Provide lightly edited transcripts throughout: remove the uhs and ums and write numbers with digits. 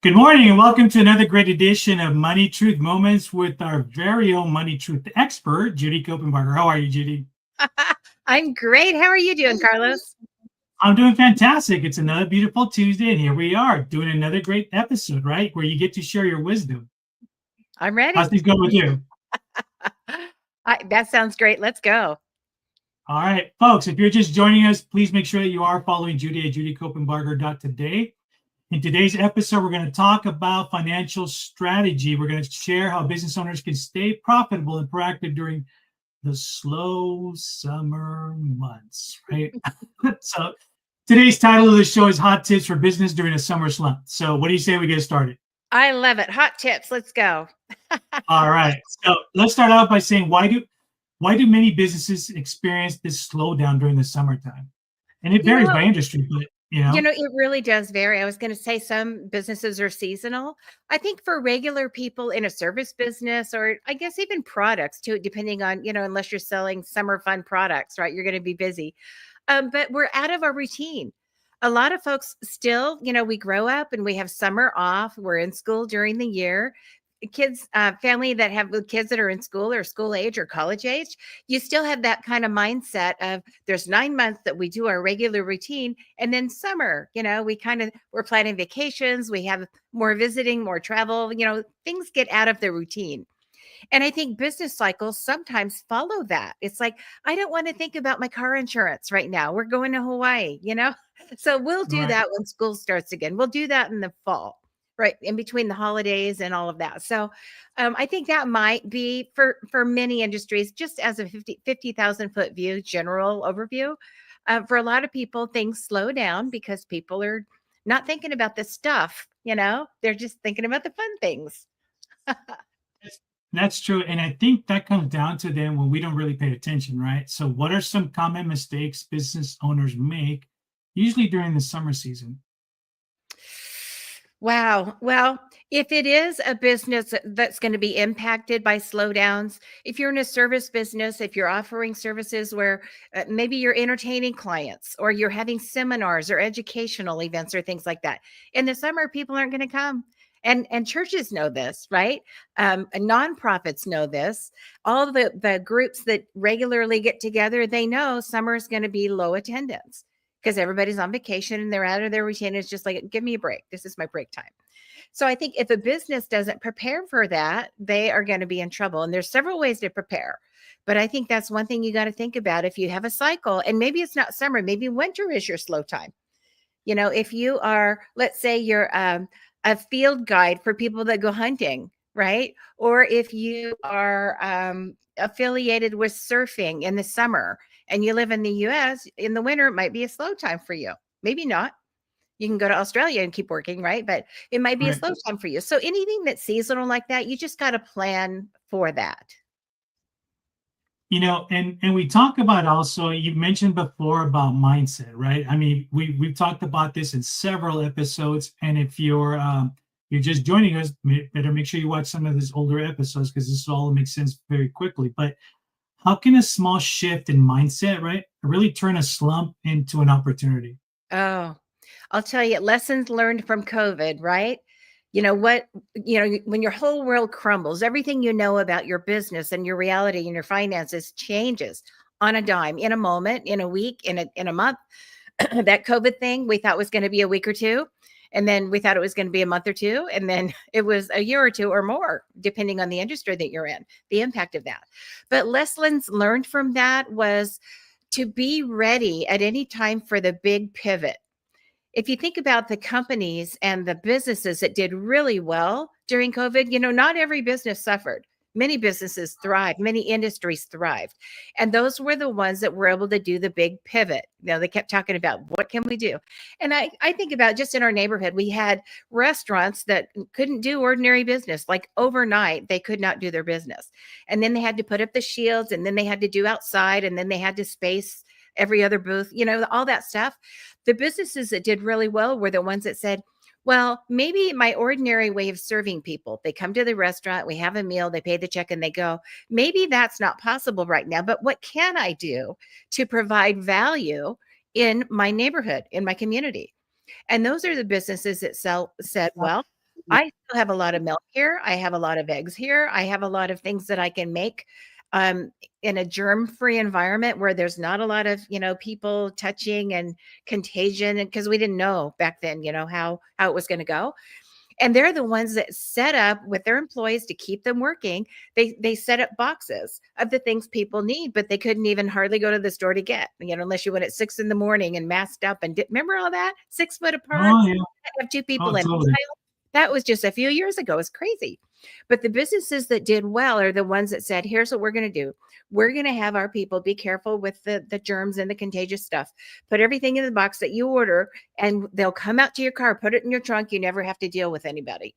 Good morning and welcome to another great edition of Money Truth Moments with our very own Money Truth expert, Judy Copenbarger. How are you, Judy? I'm great. How are you doing, Carlos? I'm doing fantastic. It's another beautiful Tuesday, and here we are doing another great episode, right? Where you get to share your wisdom. I'm How's ready. things going with you? That sounds great. Let's go. All right, folks, if you're just joining us, please make sure that you are following Judy at judycopenbarger.today. In today's episode, we're going to talk about financial strategy. We're going to share how business owners can stay profitable and proactive during the slow summer months, right? So today's title of the show is Hot Tips for Business During a Summer Slump. So what do you say we get started? I love it. Hot tips. Let's go. All right. So let's start out by saying why do many businesses experience this slowdown during the summertime? And it You varies know, by industry, but it really does vary. I was going to say some businesses are seasonal. I think for regular people in a service business, or I guess even products too, depending on, unless you're selling summer fun products, right? You're going to be busy. But we're out of our routine. A lot of folks still, we grow up and we have summer off. We're in school during the year. Kids, family that have kids that are in school or school age or college age, you still have that kind of mindset of there's 9 months that we do our regular routine. And then summer, we're planning vacations. We have more visiting, more travel, things get out of the routine. And I think business cycles sometimes follow that. It's like, I don't want to think about my car insurance right now. We're going to Hawaii. So we'll do right. that when school starts again. We'll do that in the fall, right? In between the holidays and all of that. So I think that might be for many industries, just as a 50,000 foot view, general overview. For a lot of people, things slow down because people are not thinking about the stuff, they're just thinking about the fun things. That's true. And I think that comes down to then when we don't really pay attention, right? So what are some common mistakes business owners make usually during the summer season? Wow. Well, if it is a business that's going to be impacted by slowdowns, if you're in a service business, if you're offering services where maybe you're entertaining clients or you're having seminars or educational events or things like that, in the summer, people aren't going to come. And churches know this, right? And nonprofits know this. All the groups that regularly get together, they know summer is going to be low attendance because everybody's on vacation and they're out of their routine. It's just like, give me a break. This is my break time. So I think if a business doesn't prepare for that, they are going to be in trouble. And there's several ways to prepare. But I think that's one thing you got to think about if you have a cycle. And maybe it's not summer, maybe winter is your slow time. If you are, let's say you're a field guide for people that go hunting, right? Or if you are affiliated with surfing in the summer and you live in the US, in the winter, it might be a slow time for you. Maybe not. You can go to Australia and keep working, right? But it might be a Right. slow time for you. So anything that's seasonal like that, you just got to plan for that. And we talk about also, you mentioned before about mindset, right? I mean, we've talked about this in several episodes, and if you're just joining us, better make sure you watch some of these older episodes because this all makes sense very quickly. But how can a small shift in mindset, right, really turn a slump into an opportunity? Oh, I'll tell you, lessons learned from COVID, right? When your whole world crumbles, everything you know about your business and your reality and your finances changes on a dime, in a moment, in a week, in a month. That COVID thing we thought was going to be a week or two. And then we thought it was going to be a month or two. And then it was a year or two or more, depending on the industry that you're in, the impact of that. But lessons learned from that was to be ready at any time for the big pivot. If you think about the companies and the businesses that did really well during COVID, not every business suffered. Many businesses thrived, many industries thrived. And those were the ones that were able to do the big pivot. They kept talking about what can we do? And I think about just in our neighborhood, we had restaurants that couldn't do ordinary business. Like overnight, they could not do their business. And then they had to put up the shields, and then they had to do outside, and then they had to space every other booth, all that stuff. The businesses that did really well were the ones that said, well, maybe my ordinary way of serving people, they come to the restaurant, we have a meal, they pay the check and they go, maybe that's not possible right now, but what can I do to provide value in my neighborhood, in my community? And those are the businesses that said, well, I still have a lot of milk here. I have a lot of eggs here. I have a lot of things that I can make um, in a germ-free environment where there's not a lot of, people touching and contagion. And because we didn't know back then, how it was going to go. And they're the ones that set up with their employees to keep them working. They set up boxes of the things people need, but they couldn't even hardly go to the store to get, unless you went at 6 a.m. and masked up and remember all that 6 foot apart, Oh yeah. have two people Oh, in totally. aisle. That was just a few years ago. It's crazy. But the businesses that did well are the ones that said, here's what we're going to do. We're going to have our people be careful with the germs and the contagious stuff. Put everything in the box that you order and they'll come out to your car, put it in your trunk. You never have to deal with anybody.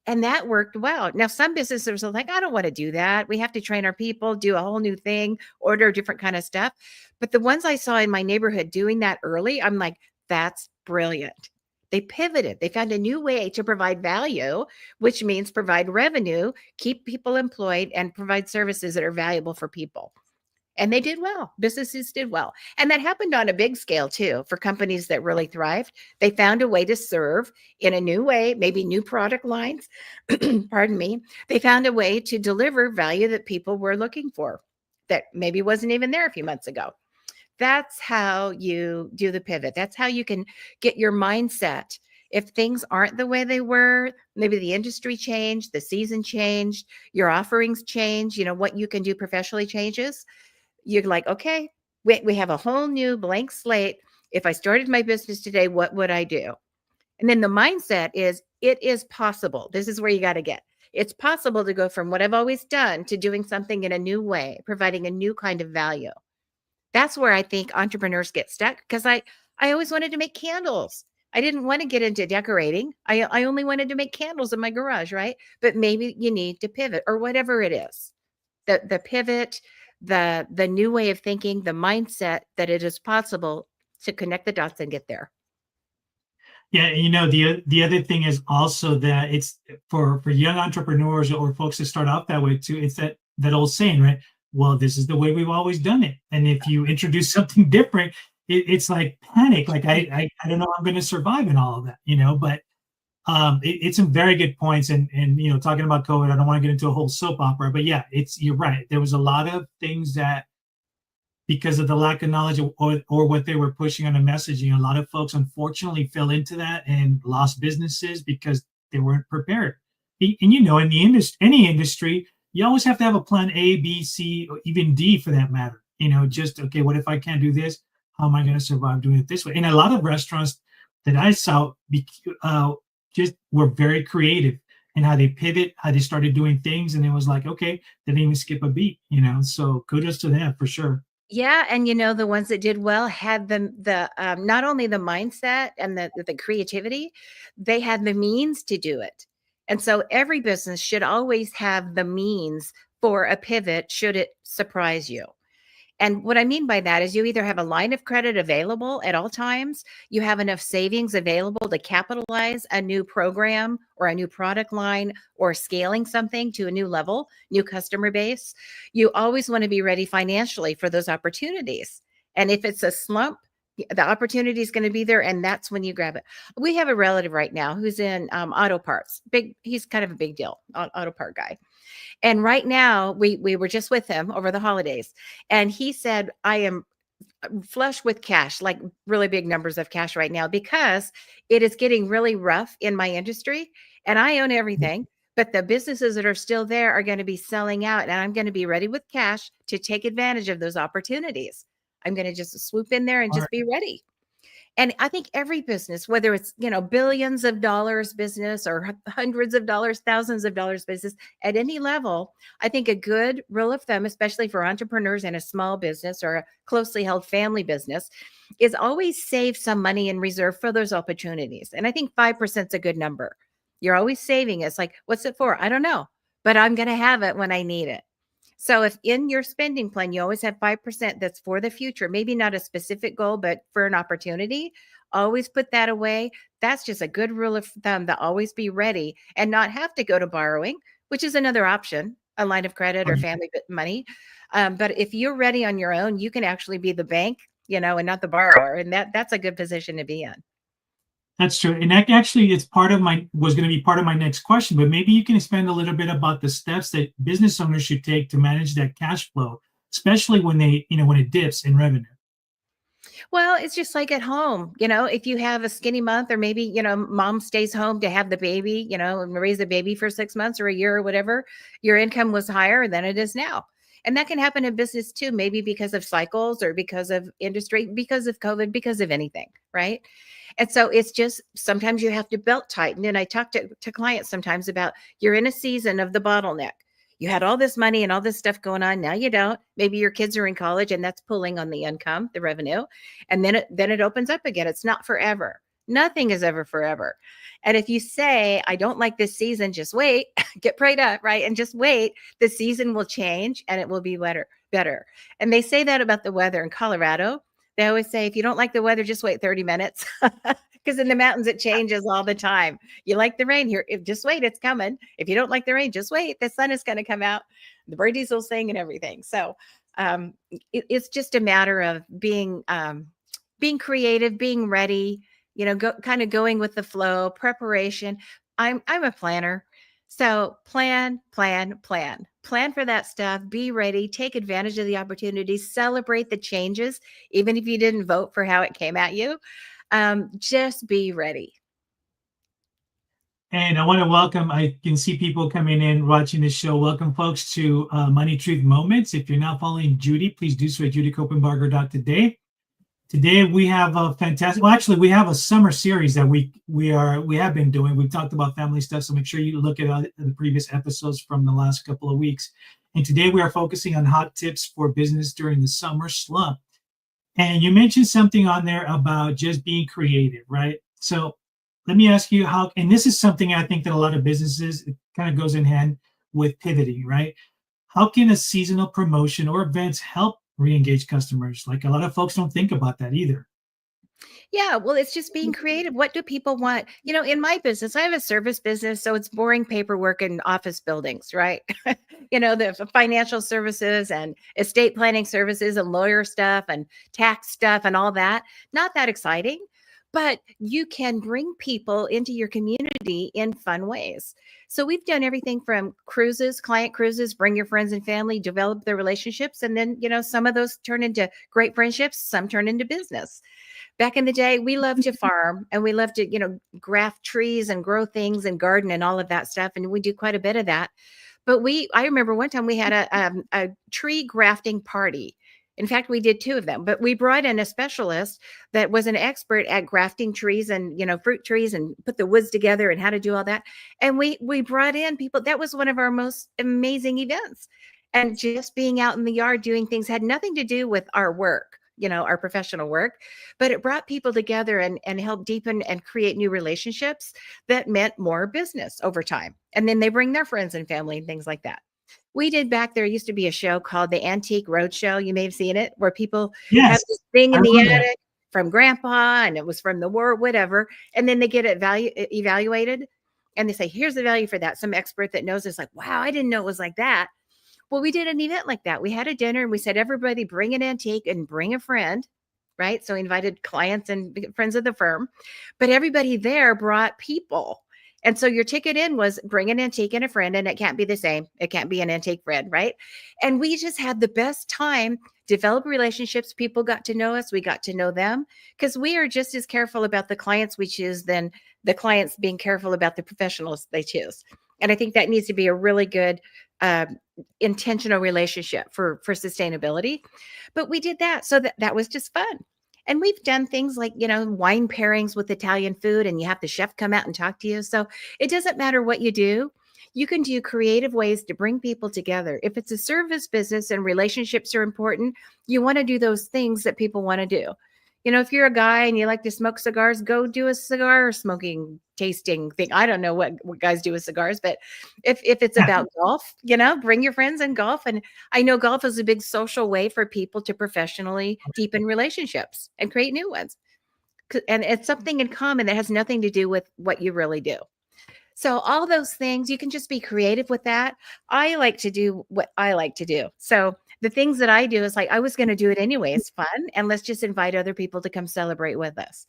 And that worked well. Now, some businesses are like, I don't want to do that. We have to train our people, do a whole new thing, order different kind of stuff. But the ones I saw in my neighborhood doing that early, I'm like, that's brilliant. They pivoted. They found a new way to provide value, which means provide revenue, keep people employed, and provide services that are valuable for people. And they did well. Businesses did well. And that happened on a big scale too for companies that really thrived. They found a way to serve in a new way, maybe new product lines. Pardon me. They found a way to deliver value that people were looking for that maybe wasn't even there a few months ago. That's how you do the pivot. That's how you can get your mindset. If things aren't the way they were, maybe the industry changed, the season changed, your offerings change, what you can do professionally changes. You're like, okay, we have a whole new blank slate. If I started my business today, what would I do? And then the mindset is, it is possible. This is where you got to get. It's possible to go from what I've always done to doing something in a new way, providing a new kind of value. That's where I think entrepreneurs get stuck because I always wanted to make candles. I didn't want to get into decorating. I only wanted to make candles in my garage, right? But maybe you need to pivot or whatever it is. The pivot, the new way of thinking, the mindset that it is possible to connect the dots and get there. Yeah, the other thing is also that it's for young entrepreneurs or folks that start out that way too. It's that old saying, right? Well, this is the way we've always done it, and if you introduce something different, it's like panic. Like I don't know how I'm going to survive in all of that, But it's some very good points, and talking about COVID, I don't want to get into a whole soap opera, but yeah, you're right. There was a lot of things that because of the lack of knowledge or what they were pushing on the messaging, a lot of folks unfortunately fell into that and lost businesses because they weren't prepared. And in the industry, any industry, you always have to have a plan A, B, C, or even D for that matter. Just okay, what if I can't do this? How am I going to survive doing it this way? And a lot of restaurants that I saw just were very creative in how they pivot, how they started doing things, and it was like, okay, they didn't even skip a beat. So kudos to them for sure. Yeah, and the ones that did well had the not only the mindset and the creativity, they had the means to do it. And so every business should always have the means for a pivot should it surprise you. And what I mean by that is you either have a line of credit available at all times, you have enough savings available to capitalize a new program or a new product line or scaling something to a new level, new customer base. You always want to be ready financially for those opportunities. And if it's a slump, the opportunity is going to be there, and that's when you grab it. We have a relative right now who's in auto parts. He's kind of a big deal, auto part guy. And right now, we were just with him over the holidays, and he said, I am flush with cash, like really big numbers of cash right now, because it is getting really rough in my industry and I own everything. But the businesses that are still there are going to be selling out, and I'm going to be ready with cash to take advantage of those opportunities. I'm going to just swoop in there and All just right. be ready. And I think every business, whether it's, billions of dollars business or hundreds of dollars, thousands of dollars business at any level, I think a good rule of thumb, especially for entrepreneurs in a small business or a closely held family business, is always save some money in reserve for those opportunities. And I think 5% is a good number. You're always saving. It's like, what's it for? I don't know, but I'm going to have it when I need it. So if in your spending plan, you always have 5% that's for the future, maybe not a specific goal, but for an opportunity, always put that away. That's just a good rule of thumb to always be ready and not have to go to borrowing, which is another option, a line of credit or family money. But if you're ready on your own, you can actually be the bank, and not the borrower. And that's a good position to be in. That's true. And that actually it's part of my was going to be part of my next question, but maybe you can expand a little bit about the steps that business owners should take to manage that cash flow, especially when when it dips in revenue. Well, it's just like at home, if you have a skinny month or maybe, mom stays home to have the baby, and raise the baby for 6 months or a year or whatever, your income was higher than it is now. And that can happen in business too, maybe because of cycles or because of industry, because of COVID, because of anything, right? And so it's just sometimes you have to belt tighten. And I talk to clients sometimes about you're in a season of the bottleneck. You had all this money and all this stuff going on. Now you don't. Maybe your kids are in college and that's pulling on the income, the revenue. And then it opens up again. It's not forever. Nothing is ever forever. And if you say, I don't like this season, just wait, get prayed up, right? And just wait, the season will change and it will be better. And they say that about the weather in Colorado. They always say, if you don't like the weather, just wait 30 minutes. Because in the mountains, it changes all the time. You like the rain here, just wait, it's coming. If you don't like the rain, just wait. The sun is going to come out. The birdies will sing and everything. So it's just a matter of being creative, being ready, kind of going with the flow, preparation. I'm a planner. So plan for that stuff, be ready, take advantage of the opportunities, celebrate the changes, even if you didn't vote for how it came at you. Just be ready. And I want to welcome, I can see people coming in watching this show. Welcome, folks, to Money Truth Moments. If you're not following Judy, please do so at judycopenbarger.today. Today we have a fantastic. Well, actually, we have a summer series that we have been doing. We've talked about family stuff, so make sure you look at the previous episodes from the last couple of weeks. And today we are focusing on hot tips for business during the summer slump. And you mentioned something on there about just being creative, right? So let me ask you how. And this is something I think that a lot of businesses it kind of goes in hand with pivoting, right? How can a seasonal promotion or events help re-engage customers? Like a lot of folks don't think about that either. Yeah, well, it's just being creative. What do people want? In my business, I have a service business, so it's boring paperwork in office buildings, right? The financial services and estate planning services and lawyer stuff and tax stuff and all that. Not that exciting, but you can bring people into your community in fun ways. So we've done everything from cruises, client cruises, bring your friends and family, develop their relationships. And then, some of those turn into great friendships, some turn into business. Back in the day, we loved to farm and we loved to, graft trees and grow things and garden and all of that stuff. And we do quite a bit of that. But I remember one time we had a tree grafting party. In fact, we did two of them, but we brought in a specialist that was an expert at grafting trees and, fruit trees and put the woods together and how to do all that. And we brought in people. That was one of our most amazing events. And just being out in the yard doing things had nothing to do with our work, our professional work, but it brought people together and helped deepen and create new relationships that meant more business over time. And then they bring their friends and family and things like that. We did back there used to be a show called the Antique Roadshow. You may have seen it, where people have Yes, this thing I in the love that. attic from grandpa and it was from the war, whatever. And then they get it evaluated and they say, here's the value for that. Some expert that knows it's like, wow, I didn't know it was like that. Well, we did an event like that. We had a dinner and we said, everybody bring an antique and bring a friend, right? So we invited clients and friends of the firm, but everybody there brought people. And so your ticket in was bring an antique and a friend, and it can't be the same. It can't be an antique friend, right? And we just had the best time, develop relationships. People got to know us. We got to know them because we are just as careful about the clients we choose than the clients being careful about the professionals they choose. And I think that needs to be a really good uh, intentional relationship for sustainability. But we did that. So that was just fun. And we've done things like, wine pairings with Italian food, and you have the chef come out and talk to you. So it doesn't matter what you do. You can do creative ways to bring people together. If it's a service business and relationships are important, you want to do those things that people want to do. If you're a guy and you like to smoke cigars, go do a cigar smoking tasting thing. I don't know what guys do with cigars, but if it's about golf, bring your friends and golf. And I know golf is a big social way for people to professionally deepen relationships and create new ones. And it's something in common that has nothing to do with what you really do. So all those things, you can just be creative with that. I like to do what I like to do. So the things that I do is like, I was going to do it anyway. It's fun. And let's just invite other people to come celebrate with us.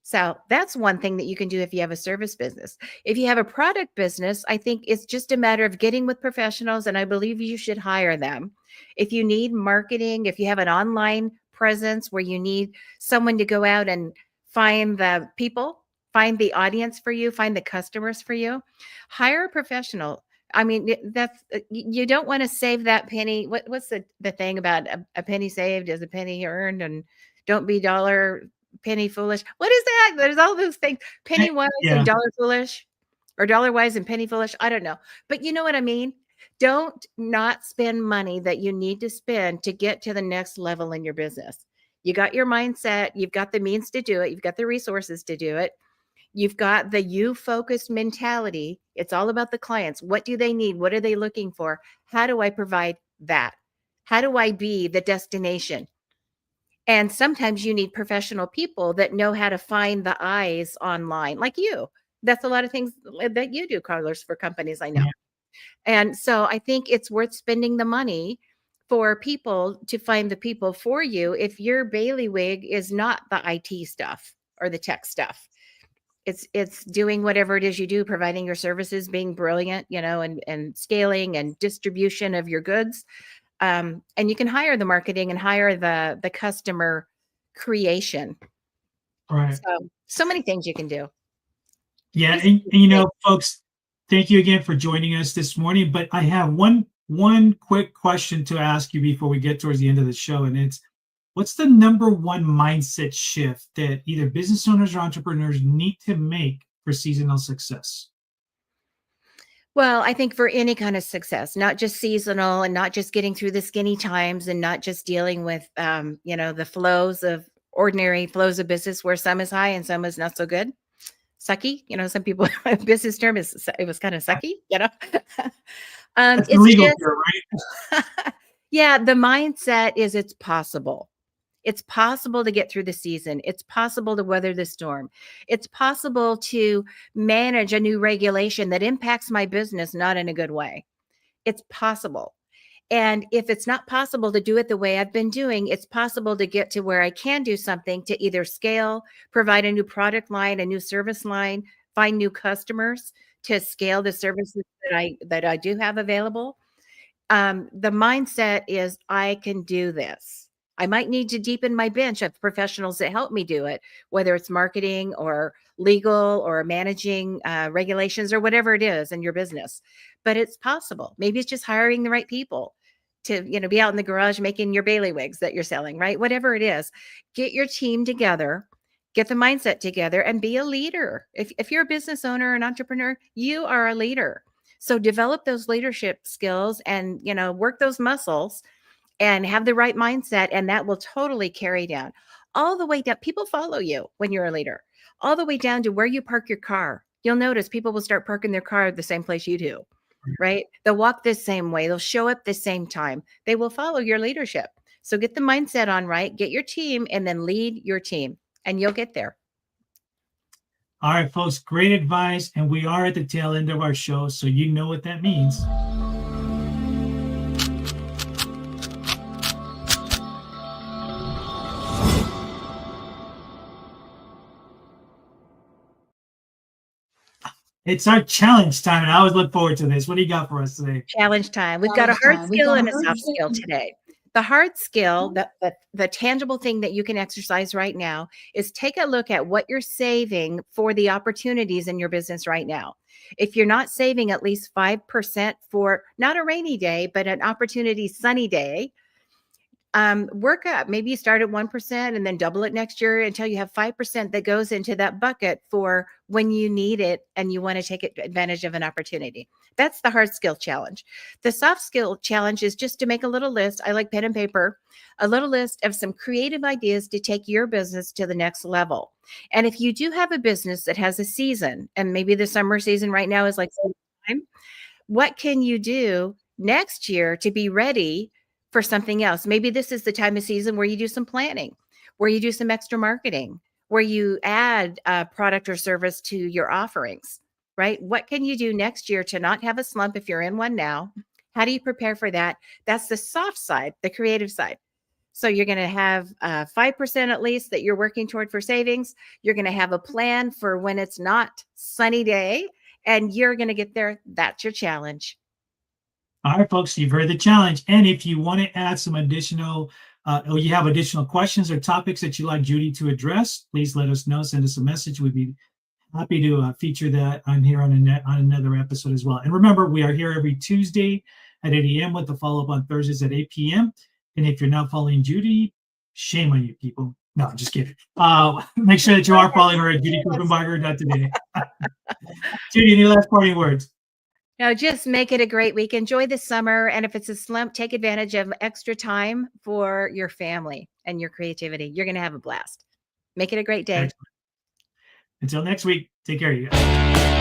So that's one thing that you can do if you have a service business. If you have a product business, I think it's just a matter of getting with professionals, and I believe you should hire them. If you need marketing, if you have an online presence where you need someone to go out and find the people, find the audience for you, find the customers for you, hire a professional. I mean, that's you don't want to save that penny. What's the thing about a penny saved is a penny earned, and don't be dollar penny foolish. What is that? There's all those things. Penny wise Yeah. and dollar foolish, or dollar wise and penny foolish. I don't know. But you know what I mean? Don't not spend money that you need to spend to get to the next level in your business. You got your mindset, you've got the means to do it, you've got the resources to do it. You've got the you focused mentality. It's all about the clients. What do they need? What are they looking for? How do I provide that? How do I be the destination? And sometimes you need professional people that know how to find the eyes online, like you. That's a lot of things that you do, Carlos, for companies I know. Yeah. And so I think it's worth spending the money for people to find the people for you if your bailiwick is not the IT stuff or the tech stuff. It's doing whatever it is you do, providing your services, being brilliant, and scaling and distribution of your goods. And you can hire the marketing and hire the customer creation. Right. So many things you can do. Yeah. Just And folks, thank you again for joining us this morning. But I have one quick question to ask you before we get towards the end of the show. And it's, what's the number one mindset shift that either business owners or entrepreneurs need to make for seasonal success? Well, I think for any kind of success, not just seasonal and not just getting through the skinny times and not just dealing with, the ordinary flows of business where some is high and some is not so good. Sucky, some people, business term is, it was kind of sucky, That's the it's legal just, term, right? yeah, the mindset is it's possible. It's possible to get through the season. It's possible to weather the storm. It's possible to manage a new regulation that impacts my business, not in a good way. It's possible. And if it's not possible to do it the way I've been doing, it's possible to get to where I can do something to either scale, provide a new product line, a new service line, find new customers to scale the services that I do have available. The mindset is I can do this. I might need to deepen my bench of professionals that help me do it, whether it's marketing or legal or managing regulations or whatever it is in your business. But it's possible. Maybe it's just hiring the right people to, be out in the garage making your bailiwicks that you're selling, right? Whatever it is, get your team together, get the mindset together, and be a leader. If you're a business owner, an entrepreneur, you are a leader. So develop those leadership skills and, work those muscles and have the right mindset. And that will totally carry down all the way down. People follow you when you're a leader, all the way down to where you park your car. You'll notice people will start parking their car at the same place you do, right? They'll walk the same way. They'll show up the same time. They will follow your leadership. So get the mindset on right, get your team, and then lead your team, and you'll get there. All right, folks, great advice. And we are at the tail end of our show, so you know what that means. It's our challenge time, and I always look forward to this. What do you got for us today? Challenge time. We've got a hard skill and a soft skill today. The hard skill, the tangible thing that you can exercise right now is take a look at what you're saving for the opportunities in your business right now. If you're not saving at least 5% for not a rainy day, but an opportunity sunny day, work up. Maybe you start at 1% and then double it next year until you have 5% that goes into that bucket for when you need it and you want to take advantage of an opportunity. That's the hard skill challenge. The soft skill challenge is just to make a little list. I like pen and paper, a little list of some creative ideas to take your business to the next level. And if you do have a business that has a season, and maybe the summer season right now is like time, what can you do next year to be ready for something else? Maybe this is the time of season where you do some planning, where you do some extra marketing, where you add a product or service to your offerings, right? What can you do next year to not have a slump if you're in one now? How do you prepare for that? That's the soft side, the creative side. So you're going to have 5% at least that you're working toward for savings. You're going to have a plan for when it's not sunny day, and you're going to get there. That's your challenge. All right, folks, you've heard the challenge. And if you want to add some additional, or you have additional questions or topics that you'd like Judy to address, please let us know. Send us a message. We'd be happy to feature that on here on another episode as well. And remember, we are here every Tuesday at 8 a.m. with the follow-up on Thursdays at 8 p.m. And if you're not following Judy, shame on you, people. No, I'm just kidding. Make sure that you are following her at Judy Copenbarger.today. Judy, any last parting words? No, just make it a great week. Enjoy the summer. And if it's a slump, take advantage of extra time for your family and your creativity. You're going to have a blast. Make it a great day. Excellent. Until next week, take care of you guys.